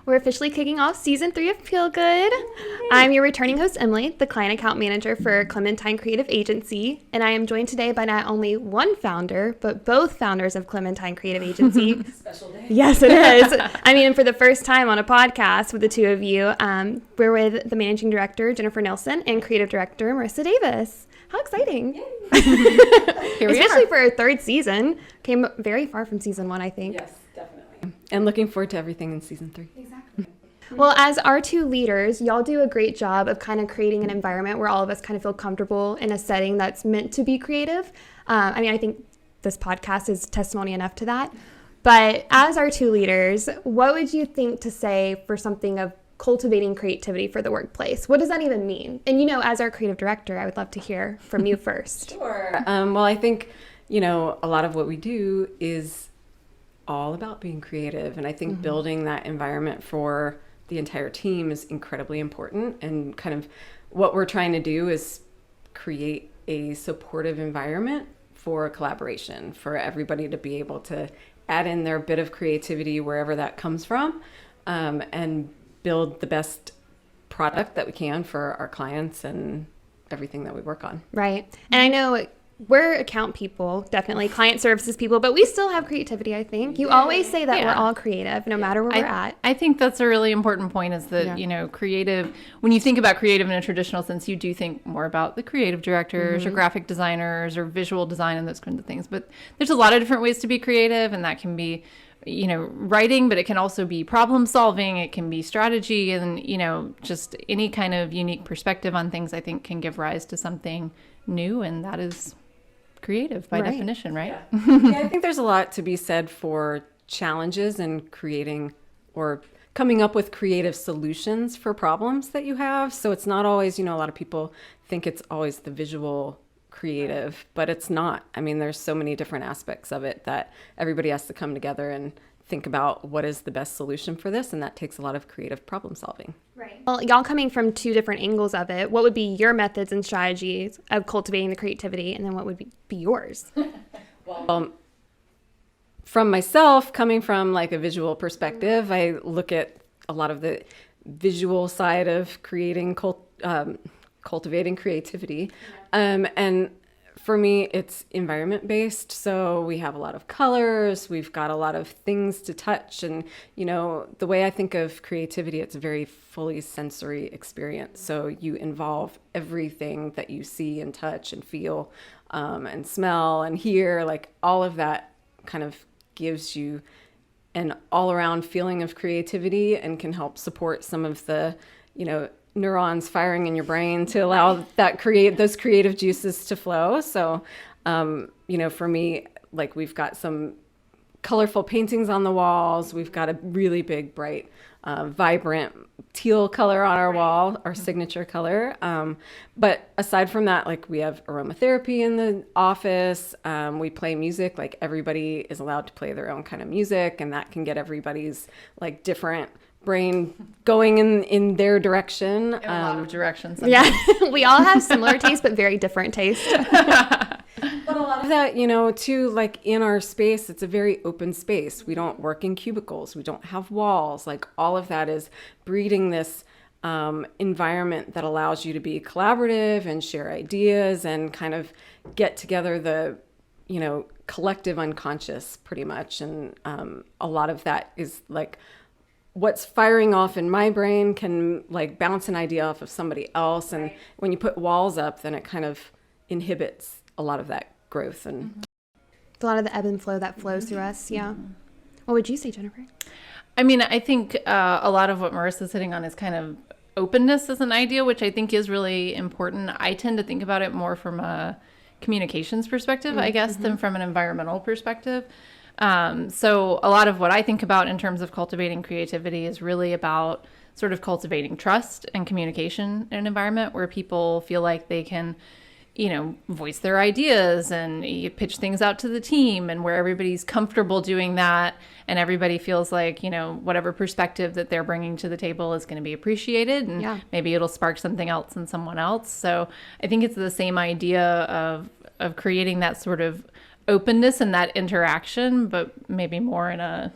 We're officially kicking off season 3 of Feel Good. I'm your returning host, Emily, the client account manager for Clementine Creative Agency, and I am joined today by not only one founder, but both founders of Clementine Creative Agency. Special day. Yes, it is. I mean, for the first time on a podcast with the two of you, we're with the managing director, Jennifer Nelson, and creative director, Merissa Davis. How exciting. Here we Especially are. for our third season. Came very far from season 1, I think. Yes, definitely. And looking forward to everything in season 3. Exactly. Well, as our two leaders, y'all do a great job of kind of creating an environment where all of us kind of feel comfortable in a setting that's meant to be creative. I think this podcast is testimony enough to that. But as our two leaders, what would you think to say for something of cultivating creativity for the workplace? What does that even mean? And, as our creative director, I would love to hear from you first. Sure. Well, I think, a lot of what we do is all about being creative. And I think building that environment for the entire team is incredibly important. And kind of what we're trying to do is create a supportive environment for collaboration, for everybody to be able to add in their bit of creativity wherever that comes from, and build the best product that we can for our clients and everything that we work on. Right. And I know we're account people, definitely client services people, but we still have creativity, I think. You always say that we're all creative, no matter where we're at. I think that's a really important point is that, creative, when you think about creative in a traditional sense, you do think more about the creative directors or graphic designers or visual design and those kinds of things. But there's a lot of different ways to be creative, and that can be writing, but it can also be problem solving. It can be strategy, and, just any kind of unique perspective on things, I think, can give rise to something new. And that is creative by definition, right? Yeah, I think there's a lot to be said for challenges and creating or coming up with creative solutions for problems that you have. So it's not always, a lot of people think it's always the visual creative, but it's not. I mean, there's so many different aspects of it that everybody has to come together and think about what is the best solution for this, and that takes a lot of creative problem solving. Right. Well, y'all coming from two different angles of it, what would be your methods and strategies of cultivating the creativity, and then what would be yours? From myself, coming from like a visual perspective, I look at a lot of the visual side of creating cultivating creativity. And for me, it's environment based. So we have a lot of colors, we've got a lot of things to touch. And, the way I think of creativity, it's a very fully sensory experience. So you involve everything that you see and touch and feel, and smell and hear, like all of that kind of gives you an all around feeling of creativity and can help support some of the, neurons firing in your brain to allow those creative juices to flow. So, for me, like we've got some colorful paintings on the walls. We've got a really big, bright, vibrant teal color on our wall, our signature color. But aside from that, like we have aromatherapy in the office. We play music, like everybody is allowed to play their own kind of music, and that can get everybody's like different brain going in their direction. In a lot of directions. Yeah, we all have similar tastes, but very different tastes. But a lot of that, too, like in our space, it's a very open space. We don't work in cubicles. We don't have walls. Like all of that is breeding this environment that allows you to be collaborative and share ideas and kind of get together the, collective unconscious pretty much. And a lot of that is like what's firing off in my brain can like bounce an idea off of somebody else. And when you put walls up, then it kind of inhibits a lot of that growth. And a lot of the ebb and flow that flows through us. Yeah. What would you say, Jennifer? I mean, I think a lot of what Marissa's hitting on is kind of openness as an idea, which I think is really important. I tend to think about it more from a communications perspective, I guess, than from an environmental perspective. So a lot of what I think about in terms of cultivating creativity is really about sort of cultivating trust and communication in an environment where people feel like they can, voice their ideas and you pitch things out to the team, and where everybody's comfortable doing that and everybody feels like, whatever perspective that they're bringing to the table is going to be appreciated, and maybe it'll spark something else in someone else. So I think it's the same idea of creating that sort of openness and that interaction, but maybe more in a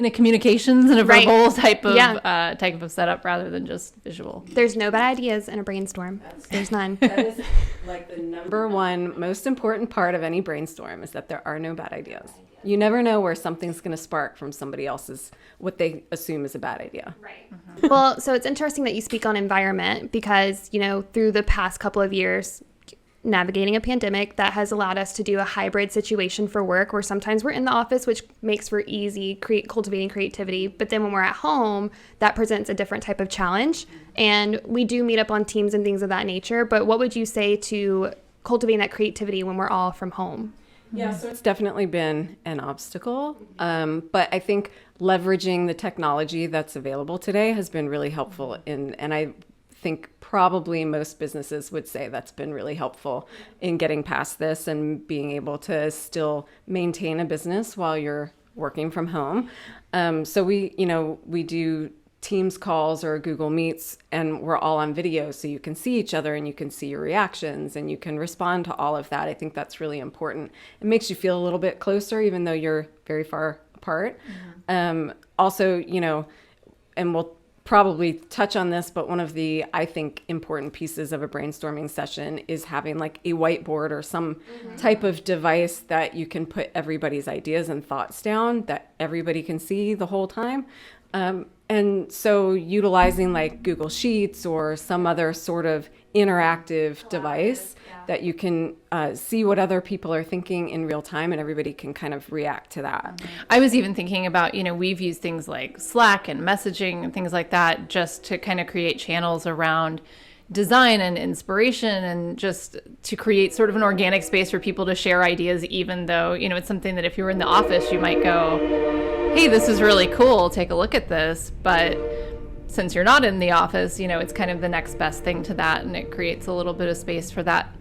in a communications and a Right. verbal type of Yeah. type of setup rather than just visual. There's no bad ideas in a brainstorm. There's none. That is like the number one most important part of any brainstorm is that there are no bad ideas. You never know where something's going to spark from somebody else's, what they assume is a bad idea. Right. Well, so it's interesting that you speak on environment because, through the past couple of years, navigating a pandemic, that has allowed us to do a hybrid situation for work where sometimes we're in the office, which makes for easy cultivating creativity. But then when we're at home, that presents a different type of challenge. And we do meet up on teams and things of that nature. But what would you say to cultivating that creativity when we're all from home? Yeah, so it's definitely been an obstacle. But I think leveraging the technology that's available today has been really helpful and I think probably most businesses would say that's been really helpful in getting past this and being able to still maintain a business while you're working from home. So we do Teams calls or Google Meets, and we're all on video, so you can see each other and you can see your reactions and you can respond to all of that. I think that's really important. It makes you feel a little bit closer, even though you're very far apart. Also, and we'll probably touch on this, but one of the, I think, important pieces of a brainstorming session is having like a whiteboard or some type of device that you can put everybody's ideas and thoughts down that everybody can see the whole time. And so utilizing like Google Sheets or some other sort of interactive device that you can see what other people are thinking in real time and everybody can kind of react to that. I was even thinking about, we've used things like Slack and messaging and things like that just to kind of create channels around design and inspiration and just to create sort of an organic space for people to share ideas, even though, it's something that if you were in the office, you might go, hey, this is really cool, take a look at this. But since you're not in the office, it's kind of the next best thing to that. And it creates a little bit of space for that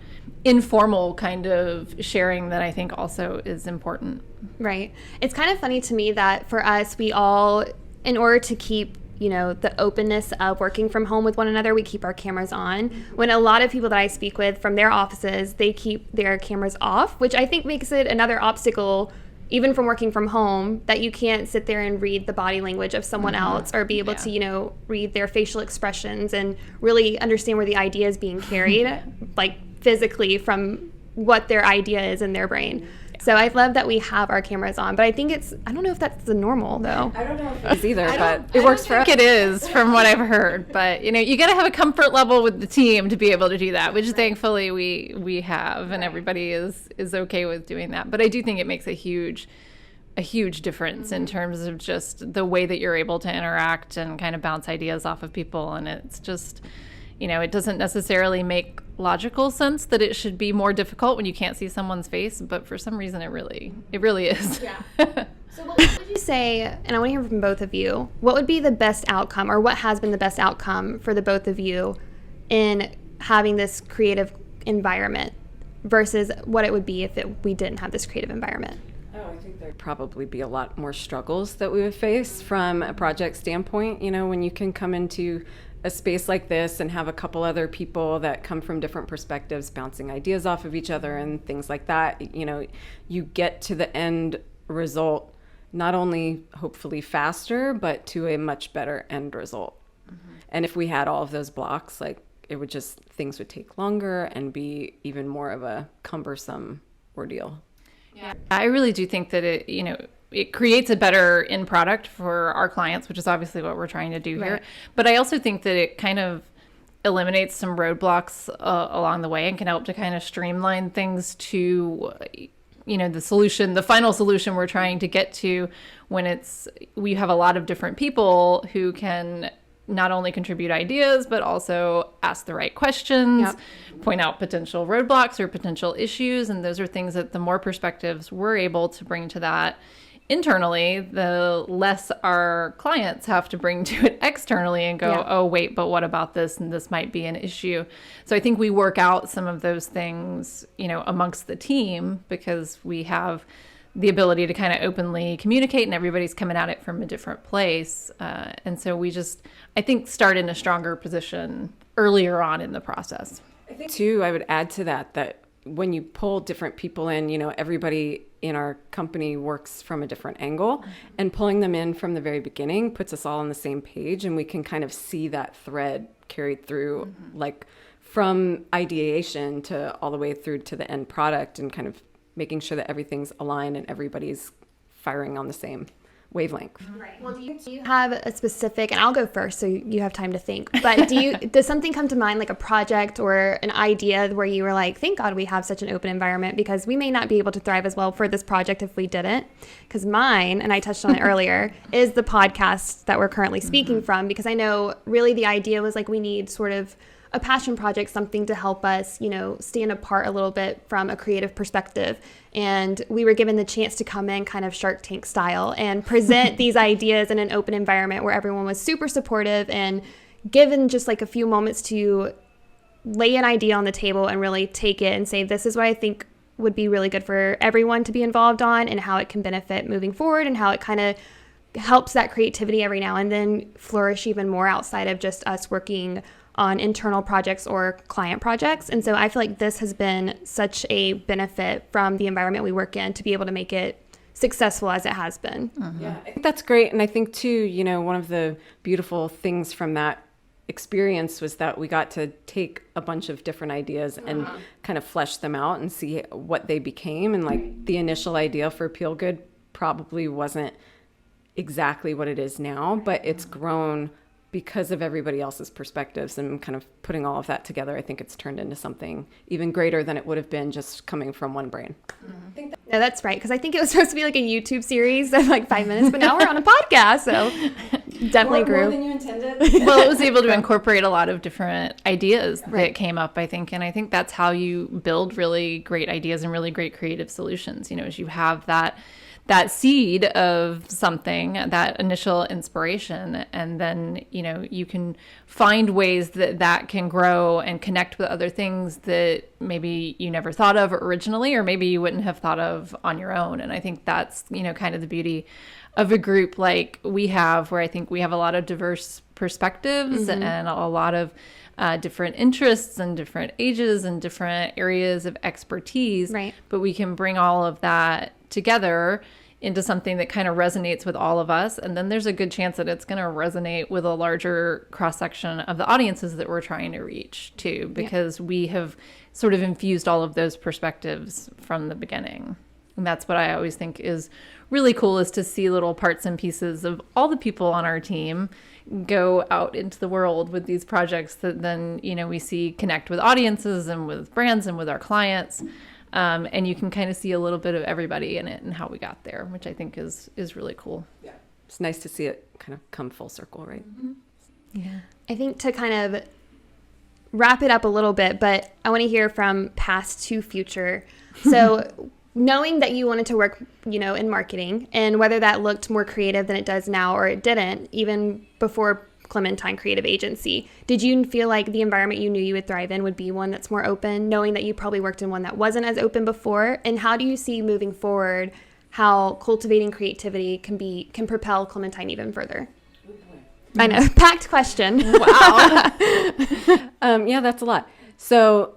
informal kind of sharing that I think also is important. Right. It's kind of funny to me that for us, we all, in order to keep the openness of working from home with one another, we keep our cameras on. When a lot of people that I speak with from their offices, they keep their cameras off, which I think makes it another obstacle, even from working from home, that you can't sit there and read the body language of someone else or be able to, read their facial expressions and really understand where the idea is being carried, like physically from what their idea is in their brain. So I love that we have our cameras on, but I think I don't know if that's the normal though. I don't know if it is either, but it works for us. I think it is from what I've heard, but you got to have a comfort level with the team to be able to do that, which thankfully we have, and everybody is okay with doing that. But I do think it makes a huge difference in terms of just the way that you're able to interact and kind of bounce ideas off of people. And it's just, it doesn't necessarily make logical sense that it should be more difficult when you can't see someone's face, but for some reason it really is. Yeah. So what would you say, and I want to hear from both of you, what would be the best outcome or what has been the best outcome for the both of you in having this creative environment versus what it would be if we didn't have this creative environment? I think there'd probably be a lot more struggles that we would face from a project standpoint. When you can come into a space like this and have a couple other people that come from different perspectives bouncing ideas off of each other and things like that, you get to the end result not only hopefully faster, but to a much better end result. And if we had all of those blocks, like things would take longer and be even more of a cumbersome ordeal. Yeah. I really do think that it creates a better end product for our clients, which is obviously what we're trying to do here. But I also think that it kind of eliminates some roadblocks along the way and can help to kind of streamline things to, the final solution we're trying to get to when we have a lot of different people who can not only contribute ideas, but also ask the right questions, point out potential roadblocks or potential issues. And those are things that the more perspectives we're able to bring to that internally, the less our clients have to bring to it externally and go, oh, wait, but what about this? And this might be an issue. So I think we work out some of those things, amongst the team because we have the ability to kind of openly communicate and everybody's coming at it from a different place. And so we I think, start in a stronger position earlier on in the process. I think too, I would add to that when you pull different people in, everybody in our company works from a different angle, and pulling them in from the very beginning puts us all on the same page, and we can kind of see that thread carried through, like from ideation to all the way through to the end product, and kind of making sure that everything's aligned and everybody's firing on the same wavelength. Right. Well, do you have a specific, and I'll go first so you have time to think, but does something come to mind, like a project or an idea where you were like, thank God we have such an open environment, because we may not be able to thrive as well for this project if we didn't? Because mine, and I touched on it earlier, is the podcast that we're currently speaking from, because I know really the idea was like we need sort of a passion project, something to help us, stand apart a little bit from a creative perspective. And we were given the chance to come in kind of Shark Tank style and present these ideas in an open environment where everyone was super supportive and given just like a few moments to lay an idea on the table and really take it and say, this is what I think would be really good for everyone to be involved on, and how it can benefit moving forward, and how it kind of helps that creativity every now and then flourish even more outside of just us working on internal projects or client projects. And so I feel like this has been such a benefit from the environment we work in to be able to make it successful as it has been. Yeah, I think that's great. And I think too, one of the beautiful things from that experience was that we got to take a bunch of different ideas and kind of flesh them out and see what they became. And like the initial idea for Peel Good probably wasn't exactly what it is now, but it's grown because of everybody else's perspectives, and kind of putting all of that together. I think it's turned into something even greater than it would have been just coming from one brain. No, that's right. Because I think it was supposed to be like a YouTube series of like 5 minutes, but now we're on a podcast. So definitely grew. More than you intended. Well, it was able to incorporate a lot of different ideas that came up, I think. And I think that's how you build really great ideas and really great creative solutions, as you have that seed of something, that initial inspiration, and then you can find ways that can grow and connect with other things that maybe you never thought of originally, or maybe you wouldn't have thought of on your own. And I think that's kind of the beauty of a group like we have, where I think we have a lot of diverse perspectives and a lot of different interests and different ages and different areas of expertise, right? But we can bring all of that together into something that kind of resonates with all of us. And then there's a good chance that it's going to resonate with a larger cross-section of the audiences that we're trying to reach too, because we have sort of infused all of those perspectives from the beginning. And that's what I always think is really cool, is to see little parts and pieces of all the people on our team go out into the world with these projects that then, we see connect with audiences and with brands and with our clients. And you can kind of see a little bit of everybody in it and how we got there, which I think is really cool. Yeah, it's nice to see it kind of come full circle, right? Yeah. I think to kind of wrap it up a little bit, but I want to hear from past to future. So knowing that you wanted to work, in marketing, and whether that looked more creative than it does now or it didn't, even before Clementine Creative Agency, did you feel like the environment you knew you would thrive in would be one that's more open, knowing that you probably worked in one that wasn't as open before? And how do you see moving forward how cultivating creativity can propel Clementine even further? I know, packed question. Wow. Yeah, that's a lot. So,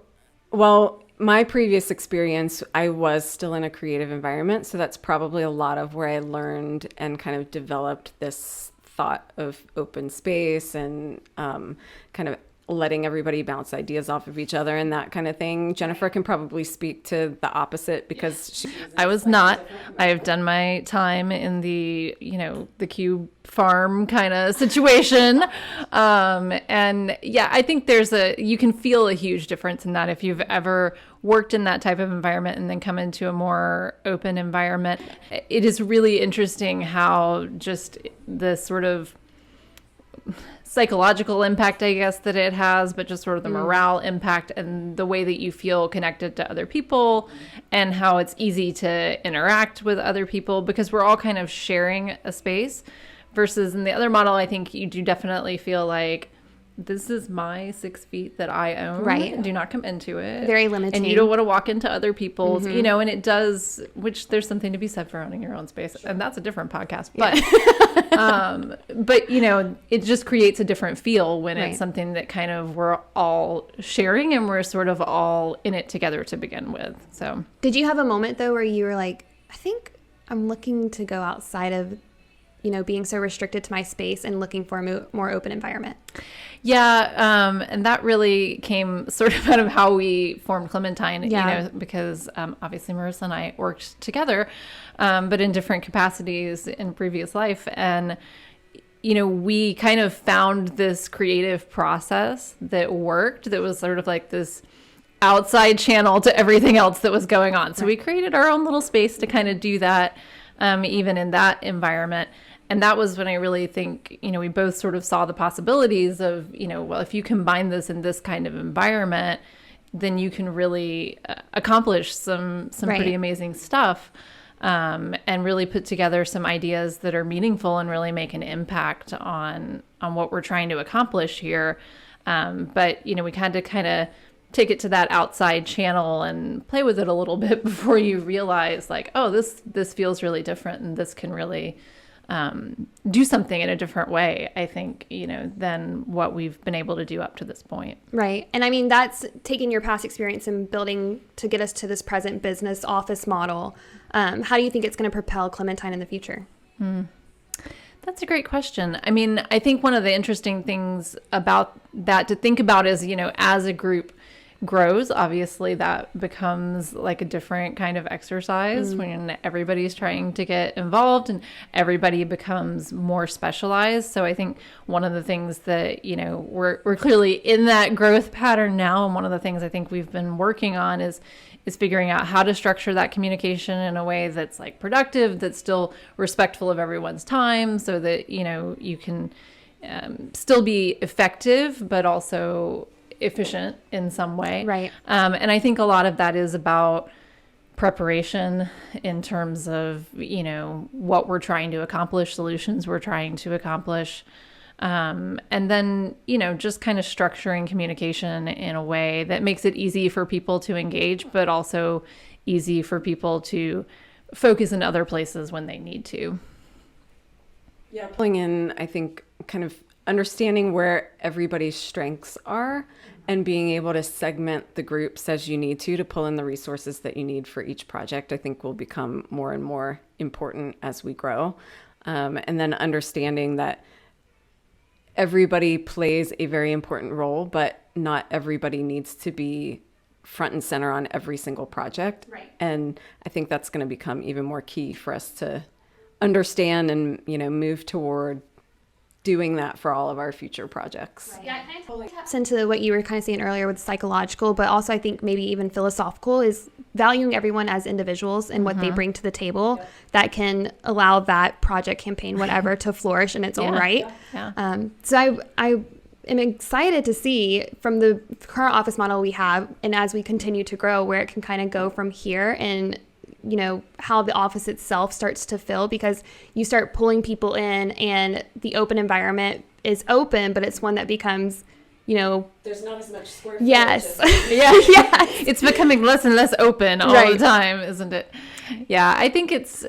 my previous experience, I was still in a creative environment, so that's probably a lot of where I learned and kind of developed this thought of open space and kind of letting everybody bounce ideas off of each other and that kind of thing. Jennifer can probably speak to the opposite, because I was not. I have done my time in the, the cube farm kind of situation. And yeah, I think you can feel a huge difference in that if you've ever worked in that type of environment and then come into a more open environment. It is really interesting how just the sort of psychological impact, I guess, that it has, but just sort of the morale impact and the way that you feel connected to other people and how it's easy to interact with other people because we're all kind of sharing a space, versus in the other model, I think you do definitely feel like this is my 6 feet that I own. Right. Do not come into it. Very limiting. And you don't want to walk into other people's, and it does, which there's something to be said for owning your own space. And that's a different podcast. But But, it just creates a different feel when Right. it's something that kind of we're all sharing and we're sort of all in it together to begin with. So, Did you have a moment though where you were like, I think I'm looking to go outside of, being so restricted to my space and looking for a more open environment? yeah, and that really came sort of out of how we formed Clementine, Yeah. because obviously Merissa and I worked together, but in different capacities in previous life. And, we kind of found this creative process that worked, that was sort of like this outside channel to everything else that was going on. So we created our own little space to kind of do that, even in that environment. And that was when I really think, we both sort of saw the possibilities of, well, if you combine this in this kind of environment, then you can really accomplish some Right. pretty amazing stuff, and really put together some ideas that are meaningful and really make an impact on what we're trying to accomplish here. But, we had to kind of take it to that outside channel and play with it a little bit before you realize like, oh, this feels really different, and this can really do something in a different way, I think, than what we've been able to do up to this point. Right. And I mean, that's taking your past experience and building to get us to this present business office model. How do you think it's going to propel Clementine in the future? That's a great question. I mean, I think one of the interesting things about that to think about is, as a group grows, obviously that becomes like a different kind of exercise when everybody's trying to get involved and everybody becomes more specialized. So I think one of the things that, we're clearly in that growth pattern now. And one of the things I think we've been working on is figuring out how to structure that communication in a way that's like productive, that's still respectful of everyone's time, so that, you can still be effective, but also efficient in some way. Right. And I think a lot of that is about preparation in terms of, what we're trying to accomplish, solutions we're trying to accomplish. And then, just kind of structuring communication in a way that makes it easy for people to engage, but also easy for people to focus in other places when they need to. Yeah, pulling in, I think, kind of understanding where everybody's strengths are and being able to segment the groups as you need to pull in the resources that you need for each project, I think will become more and more important as we grow. And then understanding that everybody plays a very important role, but not everybody needs to be front and center on every single project. Right. And I think that's going to become even more key for us to understand and, move toward doing that for all of our future projects. Yeah, it kind of taps into what you were kind of saying earlier with psychological, but also I think maybe even philosophical, is valuing everyone as individuals and what they bring to the table that can allow that project, campaign, whatever, to flourish in its own right. Yeah. So I am excited to see from the current office model we have, and as we continue to grow, where it can kind of go from here, and how the office itself starts to fill, because you start pulling people in and the open environment is open, but it's one that becomes, there's not as much square footage. yes. Yeah. It's becoming less and less open all Right. the time, isn't it? Yeah, I think it's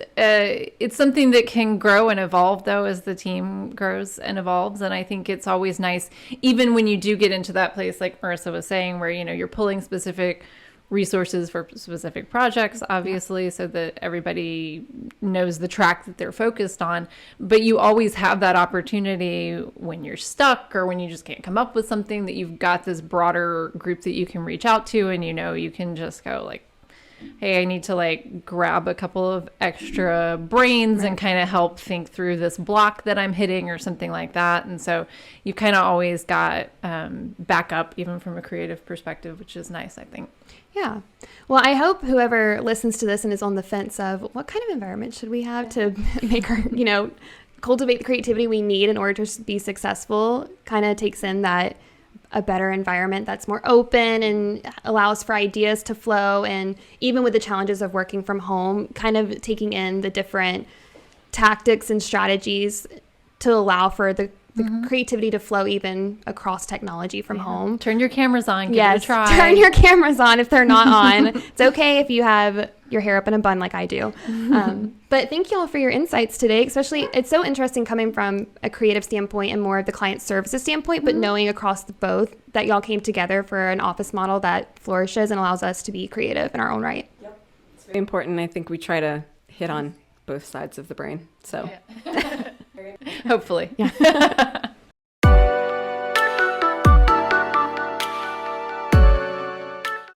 something that can grow and evolve, though, as the team grows and evolves. And I think it's always nice, even when you do get into that place, like Merissa was saying, where, you're pulling specific resources for specific projects, obviously, so that everybody knows the track that they're focused on. But you always have that opportunity when you're stuck or when you just can't come up with something, that you've got this broader group that you can reach out to, and you can just go like, hey, I need to grab a couple of extra brains and kind of help think through this block that I'm hitting or something like that. And so you kind of always got backup, even from a creative perspective, which is nice, I think. Yeah. Well, I hope whoever listens to this and is on the fence of what kind of environment should we have to make our, cultivate the creativity we need in order to be successful, kind of takes in that a better environment that's more open and allows for ideas to flow. And even with the challenges of working from home, kind of taking in the different tactics and strategies to allow for the creativity to flow even across technology from home. Turn your cameras on, give Yes, it a try. turn your cameras on if they're not on. It's okay if you have, your hair up in a bun like I do. But thank you all for your insights today, especially it's so interesting coming from a creative standpoint and more of the client services standpoint, but knowing across the both that y'all came together for an office model that flourishes and allows us to be creative in our own right. Yep. It's very important. I think we try to hit on both sides of the brain. So hopefully. Yeah.